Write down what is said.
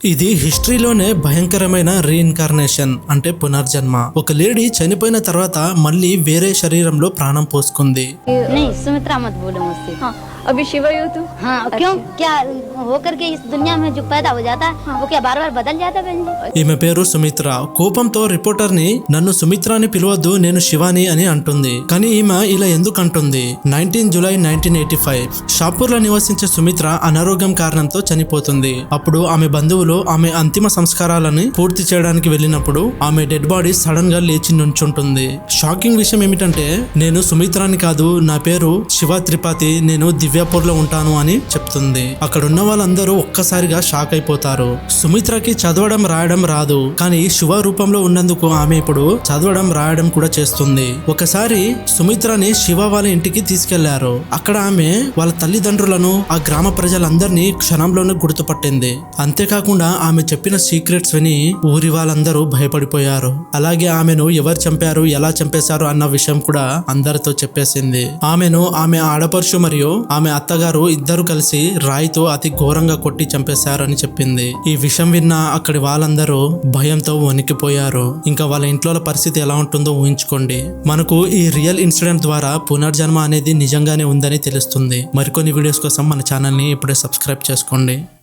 ఇది హిస్టరీలోనే భయంకరమైన రీఇన్కార్నేషన్ అంటే పునర్జన్మ. ఒక లేడీ చనిపోయిన తర్వాత మళ్ళీ వేరే శరీరంలో ప్రాణం పోసుకుంది. नहीं सुमित्रा मत बोलो मुझसे। हाँ अभी शिवा यू तो हाँ क्यों क्या होकर के इस दुनिया में जो पैदा हो जाता है वो क्या बार बार बदल जाता है बहन जी? ఈమె పేరు సుమిత్ర. కోపంతో రిపోర్టర్ ని నన్ను సుమిత్ర అని పిలవద్దు, నేను శివాని అని అంటుంది. కానీ ఈమె ఇలా ఎందుకు అంటుంది? 19 జూలై 1985 షాపూర్ లో నివసించే సుమిత్ర అనారోగ్యం కారణంతో చనిపోతుంది. అప్పుడు ఆమె బంధువులు ఆమె అంతిమ సంస్కారాలని పూర్తి చేయడానికి వెళ్ళినప్పుడు ఆమె డెడ్ బాడీ సడన్ గా లేచి నుంచుంటుంది. షాకింగ్ విషయం ఏమిటంటే నేను సుమిత్రాని కాదు, నా పేరు శివ త్రిపాఠి, నేను దివ్యాపూర్ లో ఉంటాను అని చెప్తుంది. అక్కడ ఉన్న వాళ్ళందరూ ఒక్కసారిగా షాక్ అయిపోతారు. సుమిత్రకి చదవడం రాయడం రాదు, కానీ శివ రూపంలో ఉన్నందుకు ఆమె ఇప్పుడు చదవడం రాయడం కూడా చేస్తుంది. ఒకసారి సుమిత్రని శివ వాళ్ళ ఇంటికి తీసుకెళ్లారు. అక్కడ ఆమె వాళ్ళ తల్లిదండ్రులను ఆ గ్రామ ప్రజలందరినీ క్షణంలోనే గుర్తుపట్టింది. అంతేకాకుండా ఆమె చెప్పిన సీక్రెట్స్ విని ఊరి వాళ్ళందరూ భయపడిపోయారు. అలాగే ఆమెను ఎవరు చంపారు, ఎలా చంపేశారు అన్న విషయం కూడా అందరితో చెప్పేసింది. ఆమెను ఆమె ఆడపడుచు మరియు ఆమె అత్తగారు ఇద్దరు కలిసి రాయితో అతి ఘోరంగా కొట్టి చంపేశారని చెప్పింది. ఈ విషయం విన్న అక్కడి వాళ్ళందరూ భయంతో వణికిపోయారు. ఇంకా వాళ్ళ ఇంట్లో పరిస్థితి ఎలా ఉంటుందో ఊహించుకోండి. మనకు ఈ రియల్ ఇన్సిడెంట్ ద్వారా పునర్జన్మ అనేది నిజంగానే ఉందని తెలుస్తుంది. మరికొన్ని వీడియోస్ కోసం మన ఛానల్ ని ఇప్పుడే సబ్స్క్రైబ్ చేసుకోండి.